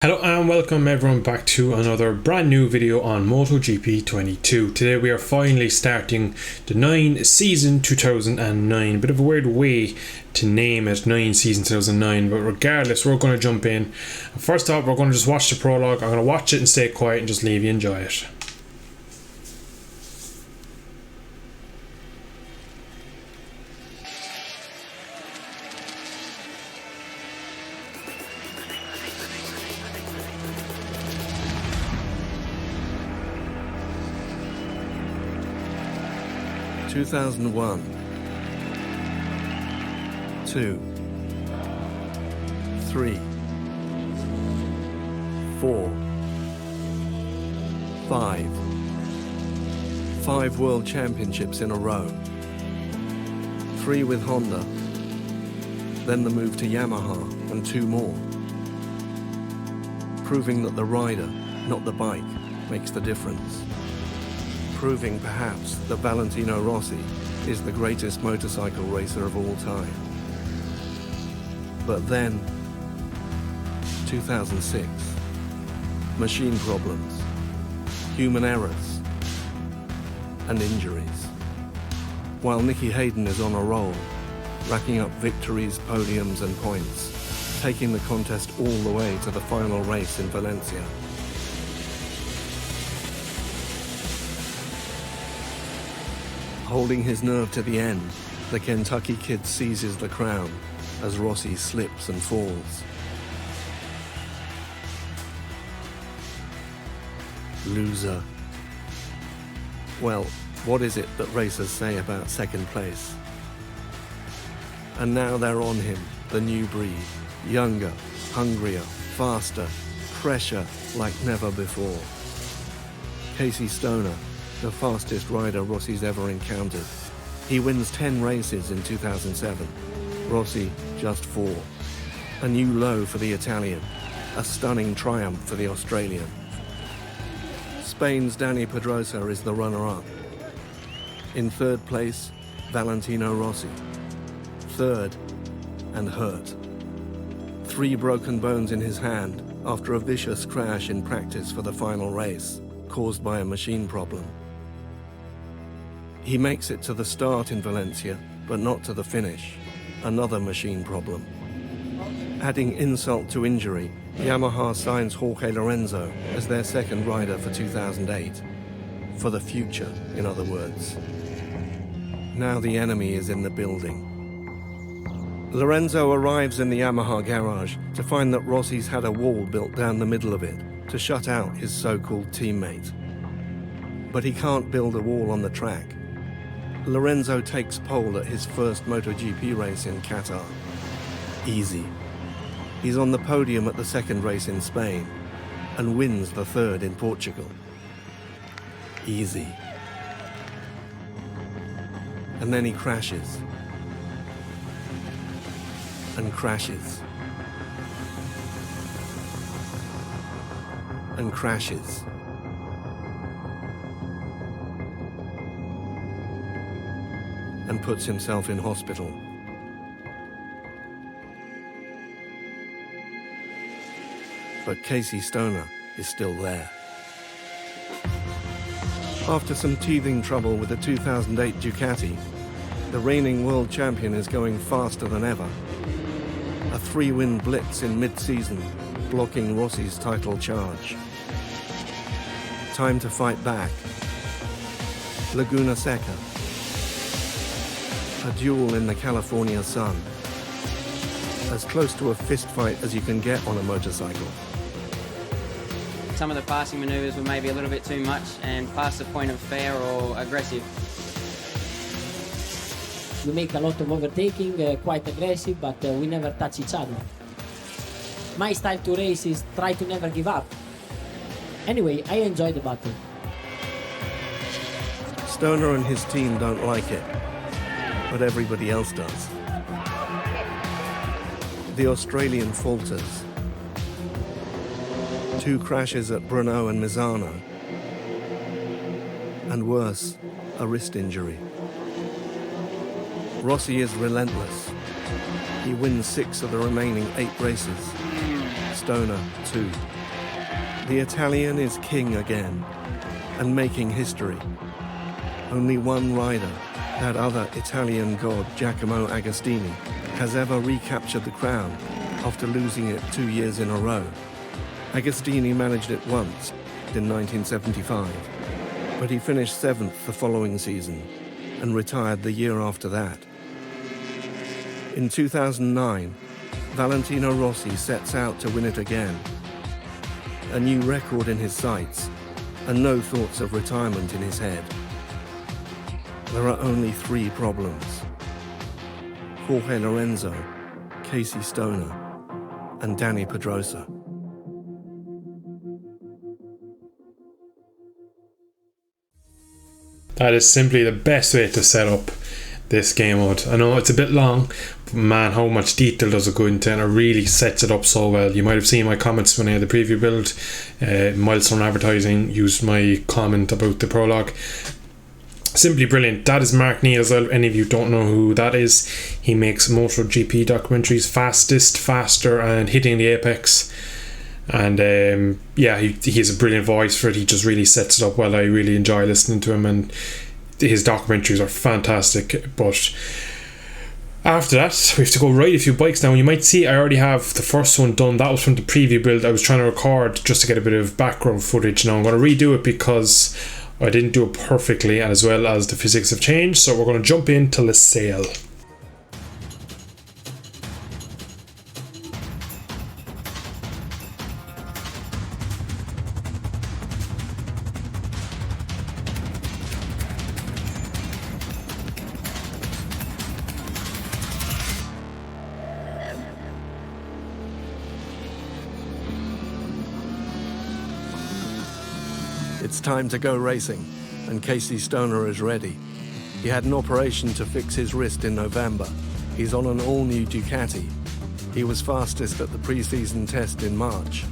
Hello and welcome everyone back to another brand new video on MotoGP 22. Today we are finally starting the 9 season 2009. Bit of a weird way to name it, 9 season 2009, but regardless we're going to jump in. First off, we're going to just watch the prologue. I'm going to watch it and stay quiet and just leave you enjoy it. Two 2001, 2, 3, 4, 5. 5 world championships in a row. 3 with Honda, then the move to Yamaha and 2 more. Proving that the rider, not the bike, makes the difference. Proving perhaps that Valentino Rossi is the greatest motorcycle racer of all time. But then, 2006, machine problems, human errors, and injuries. While Nicky Hayden is on a roll, racking up victories, podiums and points, taking the contest all the way to the final race in Valencia. Holding his nerve to the end, the Kentucky kid seizes the crown as Rossi slips and falls. Loser. Well, what is it that racers say about second place? And now they're on him, the new breed. Younger, hungrier, faster, pressure like never before. Casey Stoner, the fastest rider Rossi's ever encountered. He wins 10 races in 2007. Rossi just 4. A new low for the Italian. A stunning triumph for the Australian. Spain's Dani Pedrosa is the runner-up. In third place, Valentino Rossi. Third, and hurt. 3 broken bones in his hand after a vicious crash in practice for the final race, caused by a machine problem. He makes it to the start in Valencia, but not to the finish. Another machine problem. Adding insult to injury, Yamaha signs Jorge Lorenzo as their second rider for 2008. For the future, in other words. Now the enemy is in the building. Lorenzo arrives in the Yamaha garage to find that Rossi's had a wall built down the middle of it to shut out his so-called teammate. But he can't build a wall on the track. Lorenzo takes pole at his first MotoGP race in Qatar. Easy. He's on the podium at the second race in Spain and wins the third in Portugal. Easy. And then he crashes. And crashes. And crashes. And puts himself in hospital. But Casey Stoner is still there. After some teething trouble with the 2008 Ducati, the reigning world champion is going faster than ever. A 3-win blitz in mid-season, blocking Rossi's title charge. Time to fight back. Laguna Seca. A duel in the California sun. As close to a fist fight as you can get on a motorcycle. Some of the passing manoeuvres were maybe a little bit too much and past the point of fair or aggressive. We make a lot of overtaking, quite aggressive, but we never touch each other. My style to race is try to never give up. Anyway, I enjoy the battle. Stoner and his team don't like it, but everybody else does. The Australian falters. 2 crashes at Brno and Misano. And worse, a wrist injury. Rossi is relentless. He wins 6 of the remaining 8 races. Stoner too. The Italian is king again, and making history. Only one rider, that other Italian god Giacomo Agostini, has ever recaptured the crown after losing it 2 years in a row. Agostini managed it once, in 1975, but he finished 7th the following season and retired the year after that. In 2009, Valentino Rossi sets out to win it again. A new record in his sights, and no thoughts of retirement in his head. There are only 3 problems: Jorge Lorenzo, Casey Stoner, and Danny Pedrosa. That is simply the best way to set up this game mode. I know it's a bit long, but man, how much detail does it go into, and it really sets it up so well. You might have seen my comments when I had the preview build. Milestone Advertising used my comment about the prologue. Simply brilliant. That is Mark Neal as well. Any of you don't know who that is, he makes MotoGP documentaries, faster and hitting the apex. And yeah, he has a brilliant voice for it. He just really sets it up well. I really enjoy listening to him, and his documentaries are fantastic. But after that, we have to go ride a few bikes now. You might see I already have the first one done. That was from the preview build I was trying to record just to get a bit of background footage. Now I'm going to redo it because I didn't do it perfectly, and as well as the physics have changed. So we're going to jump into Losail. It's time to go racing, and Casey Stoner is ready. He had an operation to fix his wrist in November. He's on an all-new Ducati. He was fastest at the pre-season test in March.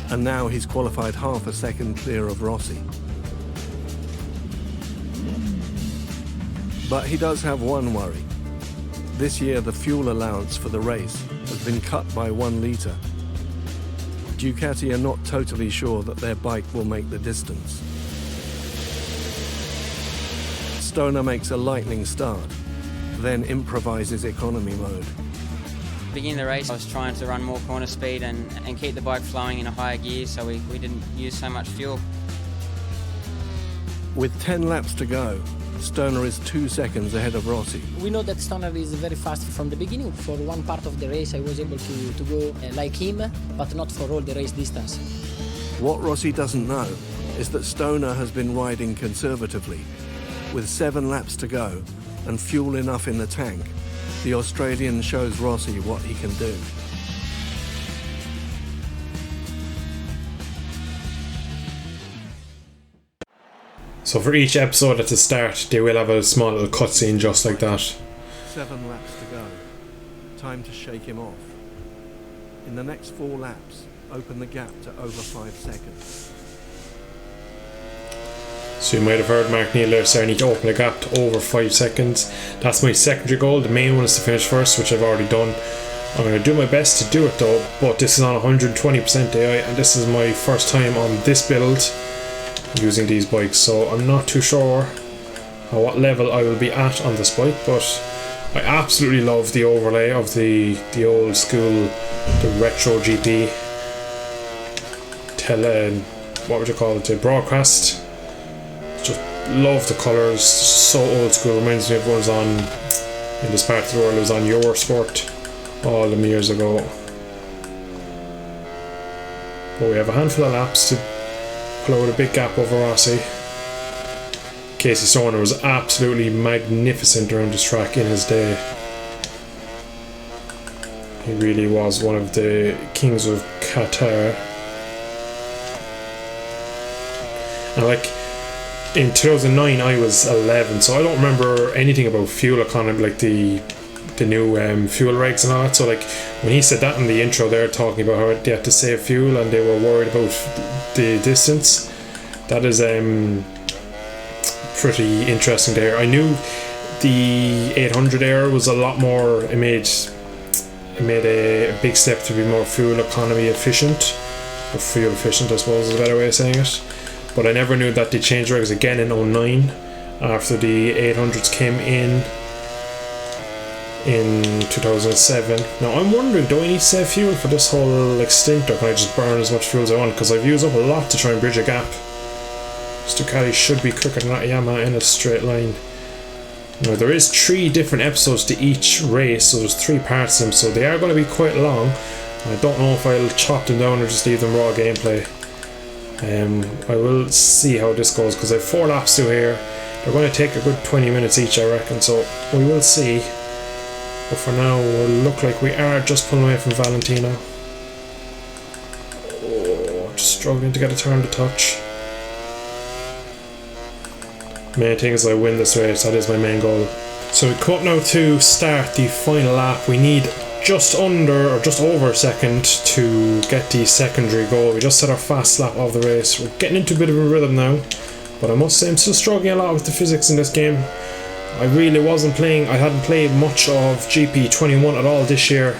And now he's qualified half a second clear of Rossi. But he does have one worry. This year the fuel allowance for the race has been cut by 1 litre. Ducati are not totally sure that their bike will make the distance. Stoner makes a lightning start, then improvises economy mode. Beginning the race, I was trying to run more corner speed and keep the bike flowing in a higher gear so we didn't use so much fuel. With 10 laps to go, Stoner is 2 seconds ahead of Rossi. We know that Stoner is very fast from the beginning. For one part of the race I was able to go like him, but not for all the race distance. What Rossi doesn't know is that Stoner has been riding conservatively. With 7 laps to go and fuel enough in the tank, the Australian shows Rossi what he can do. So for each episode at the start, they will have a small little cutscene just like that. 7 laps to go. Time to shake him off. In the next 4 laps, open the gap to over 5 seconds. So you might have heard Mark Neal there, so I need to open the gap to over 5 seconds. That's my secondary goal. The main one is to finish first, which I've already done. I'm going to do my best to do it though, but this is on 120% AI, and this is my first time on this build using these bikes, so I'm not too sure what level I will be at on this bike, but I absolutely love the overlay of the old school, the retro GP what would you call it, the broadcast. Just love the colours, so old school. Reminds me of what was on in this part of the world. It was on Eurosport all them years ago. But we have a handful of laps to pull out a big gap over Rossi. Casey Stoner was absolutely magnificent around this track in his day. He really was one of the kings of Qatar. And like in 2009 I was 11, so I don't remember anything about fuel economy, like the new fuel regs and all that. So like when he said that in the intro, they're talking about how they had to save fuel and they were worried about the distance. That is pretty interesting to hear. I knew the 800 Air was a lot more, it made made a big step to be more fuel economy efficient, or fuel efficient I suppose is a better way of saying it. But I never knew that they changed regs again in 09 after the 800s came in 2007. Now I'm wondering, do I need to save fuel for this whole like stint, or can I just burn as much fuel as I want, because I've used up a lot to try and bridge a gap. Ducati should be quicker than that Yamaha in a straight line. Now there is 3 different episodes to each race, so there's 3 parts of them, so they are going to be quite long. I don't know if I'll chop them down or just leave them raw gameplay. I will see how this goes, because I have 4 laps through here. They're going to take a good 20 minutes each, I reckon, so we will see. But for now, we'll look like we are just pulling away from Valentino. Oh, just struggling to get a turn to touch. Main thing is I win this race, that is my main goal. So we come up now to start the final lap. We need just under or just over a second to get the secondary goal. We just set our fast lap of the race. We're getting into a bit of a rhythm now, but I must say I'm still struggling a lot with the physics in this game. I really wasn't playing, I hadn't played much of GP21 at all this year,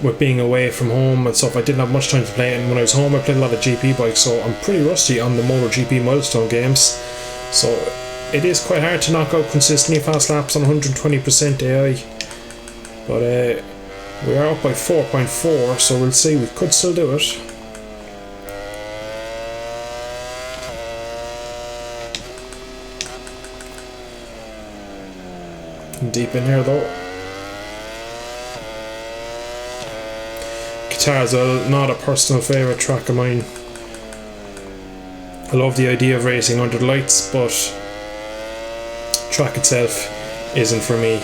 with being away from home and stuff. I didn't have much time to play it, and when I was home I played a lot of GP bikes, so I'm pretty rusty on the MotoGP milestone games. So it is quite hard to knock out consistently fast laps on 120% AI. But we are up by 4.4, so we'll see, we could still do it. Deep in here though. Qatar is not a personal favourite track of mine. I love the idea of racing under the lights, but track itself isn't for me.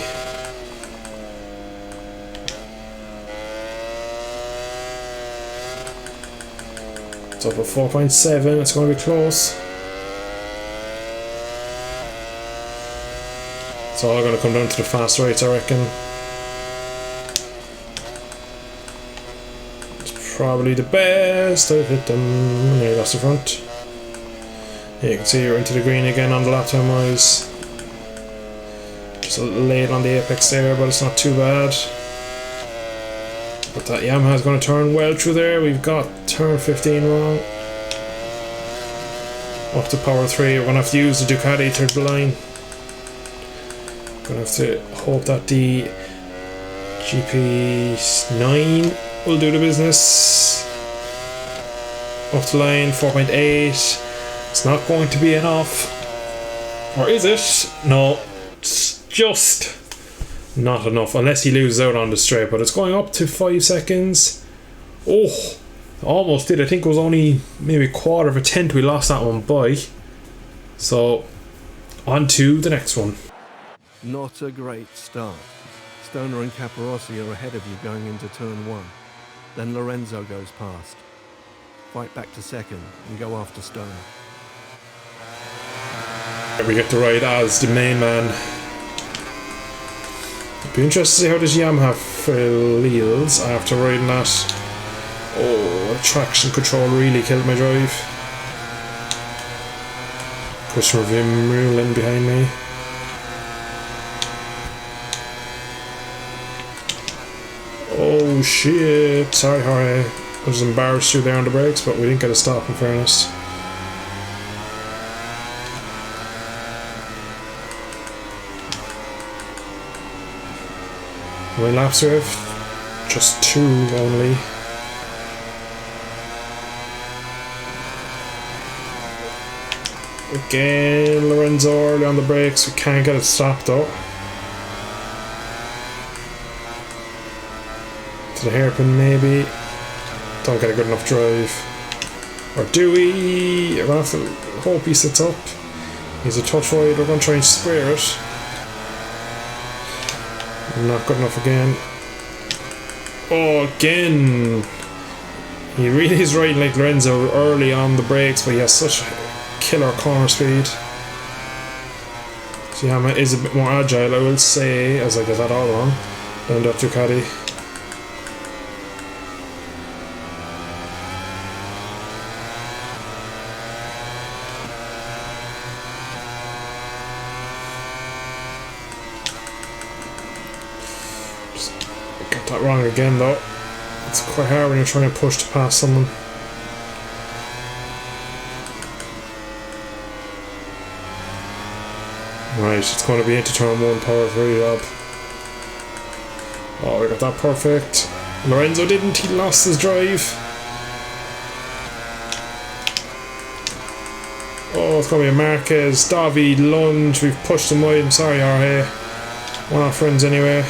It's up at 4.7, it's going to be close. It's all going to come down to the fast rates, I reckon. It's probably the best. I've hit them. Nearly lost the front. Yeah, you can see you're into the green again on the lap time wise. Just a little late on the apex there, but it's not too bad. But that Yamaha's going to turn well through there. We've got turn 15 wrong. Up to power 3. We're going to have to use the Ducati through the line. Gonna have to hope that the GP9 will do the business. Off the line, 4.8. It's not going to be enough. Or is it? No, it's just not enough, unless he loses out on the straight, but it's going up to 5 seconds. Oh, almost did. I think it was only maybe a quarter of a tenth we lost that one by. So, on to the next one. Not a great start. Stoner and Caparossi are ahead of you going into turn 1. Then Lorenzo goes past. Fight back to second and go after Stoner. We get to ride as the main man. It'll be interesting to see how this Yamaha feels after riding that. Oh, traction control really killed my drive. Christian Vermeulen behind me. Oh shit, sorry Jorge. I was embarrassed you there on the brakes, but we didn't get a stop in fairness. How many laps do we have? Just 2 only. Again, Lorenzo early on the brakes, we can't get it stopped though. To the hairpin maybe. Don't get a good enough drive. Or do we? I'm gonna have to hope he sits up. He's a touch wide, we're gonna try and square it. Not good enough again. Oh, again! He really is riding like Lorenzo early on the brakes, but he has such killer corner speed. So Yamaha is a bit more agile, I will say, as I get that all wrong, than that Ducati. that wrong again though. It's quite hard when you're trying to push to pass someone. Right, it's going to be into turn 1, power 3 job. Oh, we got that perfect. Lorenzo didn't, he lost his drive. Oh, it's going to be a Marquez, Davi, lunge. We've pushed them wide. I'm sorry, RA. We're not friends anyway.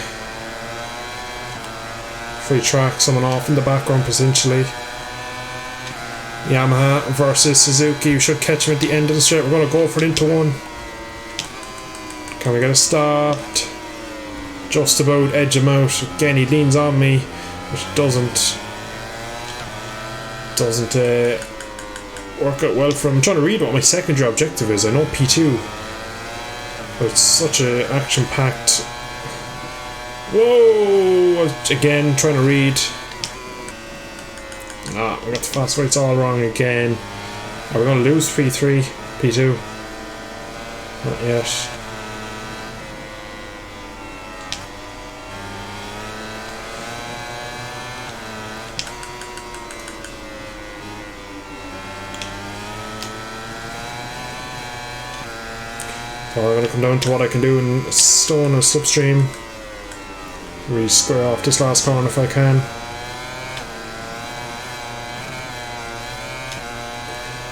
Free track, someone off in the background potentially. Yamaha versus Suzuki. We should catch him at the end of the straight. We're going to go for it into 1. Can we get it stopped? Just about edge him out. Again, he leans on me, which doesn't work out well for him. I'm trying to read what my secondary objective is. I know P2, but it's such an action-packed. Whoa! Again, trying to read. Ah, we got the fast rates all wrong again. Are we going to lose P3? P2? Not yet. So we're going to come down to what I can do in STONER slipstream. Really square off this last corner if I can.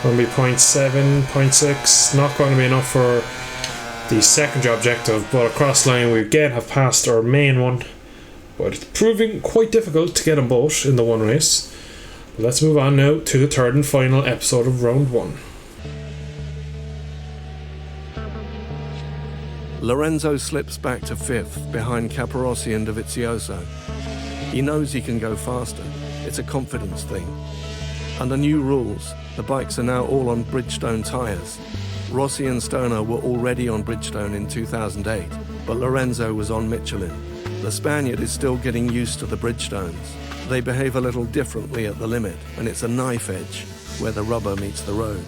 Going to be 0.7, 0.6. Not going to be enough for the secondary objective, but across the line we again have passed our main one. But it's proving quite difficult to get them both in the one race. But let's move on now to the third and final episode of round 1. Lorenzo slips back to 5th behind Capirossi and Dovizioso. He knows he can go faster. It's a confidence thing. Under new rules, the bikes are now all on Bridgestone tyres. Rossi and Stoner were already on Bridgestone in 2008, but Lorenzo was on Michelin. The Spaniard is still getting used to the Bridgestones. They behave a little differently at the limit, and it's a knife edge where the rubber meets the road.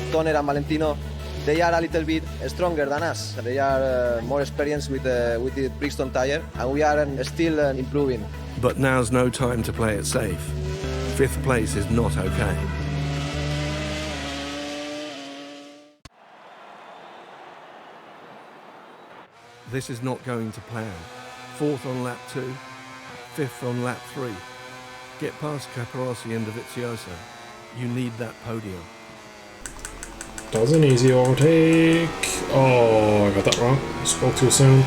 STONER and Valentino, they are a little bit stronger than us. They are more experienced with the Bridgestone tire, and we are still improving. But now's no time to play it safe. 5th place is not okay. This is not going to plan. 4th on lap 2, 5th on lap 3. Get past Capirossi and Dovizioso. You need that podium. That was an easy overtake. Oh, I got that wrong. Spoke too soon.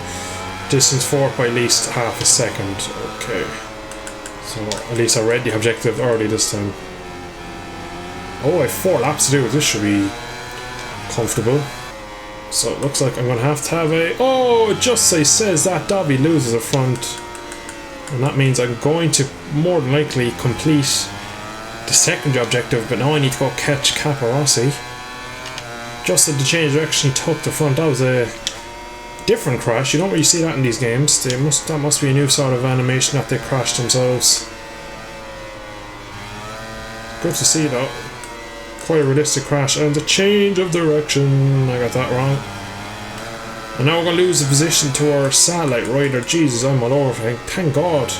Distance 4th by at least half a second. Okay. So at least I read the objective early this time. Oh, I have 4 laps to do. This should be comfortable. So it looks like I'm going to have a... Oh, it just says that Davi loses a front. And that means I'm going to more than likely complete the secondary objective, but now I need to go catch Capirossi. Just at the change direction, he took the front. That was a different crash. You don't really see that in these games. That must be a new sort of animation that they crashed themselves. Good to see though. Quite a realistic crash. And the change of direction. I got that wrong. And now we're going to lose the position to our satellite rider. Jesus, I'm all over. Thank God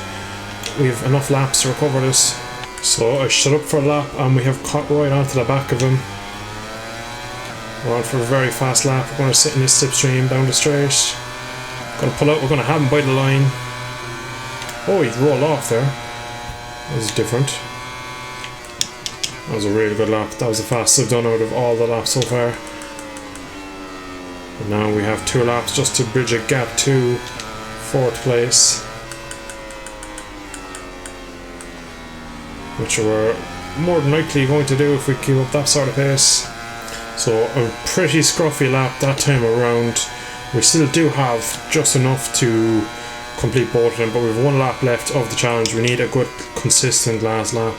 we have enough laps to recover this. So I shut up for a lap and we have caught right onto the back of him. We're on for a very fast lap. We're going to sit in this slipstream down the straight. Going to pull out. We're going to have him by the line. Oh, he's rolled off there. That was different. That was a really good lap. That was the fastest I've done out of all the laps so far. And now we have 2 laps just to bridge a gap to 4th place, which we're more than likely going to do if we keep up that sort of pace. So a pretty scruffy lap that time around. We still do have just enough to complete both of them, but we have 1 lap left of the challenge. We need a good consistent last lap.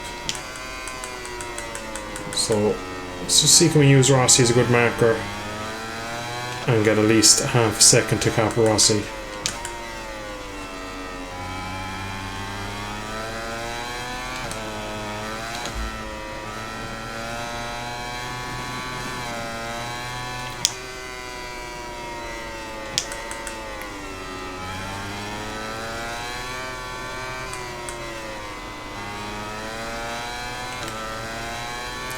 So let's just see, can we use Rossi as a good marker and get at least a half a second to Capirossi.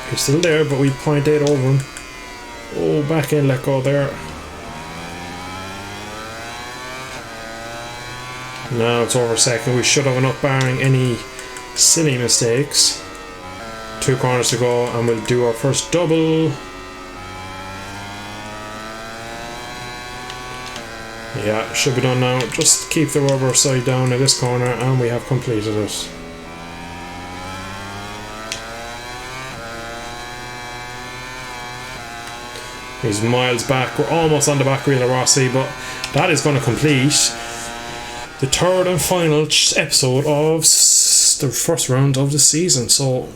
He's still there, but we 0.8 over him. Oh, back in, let go there. Now it's over second. We should have enough barring any silly mistakes. 2 corners to go, and we'll do our first double. Yeah, should be done now. Just keep the rubber side down in this corner, and we have completed it. He's miles back. We're almost on the back wheel of Rossi, but that is going to complete the third and final episode of the first round of the season. So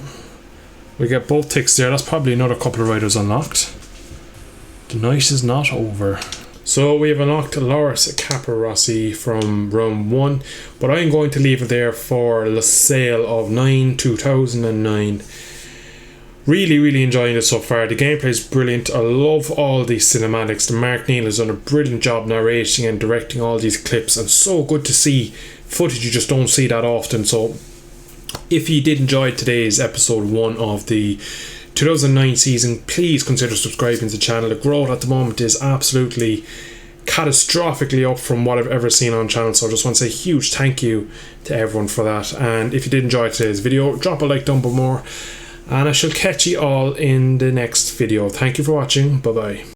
we get both ticks there. That's probably another couple of riders unlocked. The night is not over. So we have unlocked Loris Capirossi from round 1, but I'm going to leave it there for the sale of 2009. Really enjoying it so far. The gameplay is brilliant. I love all these cinematics. The Mark Neal has done a brilliant job narrating and directing all these clips, and so good to see footage you just don't see that often. So if you did enjoy today's episode 1 of the 2009 season, please consider subscribing to the channel. The growth at the moment is absolutely catastrophically up from what I've ever seen on channel, so I just want to say a huge thank you to everyone for that. And if you did enjoy today's video, drop a like down below more, and I shall catch you all in the next video. Thank you for watching. Bye bye.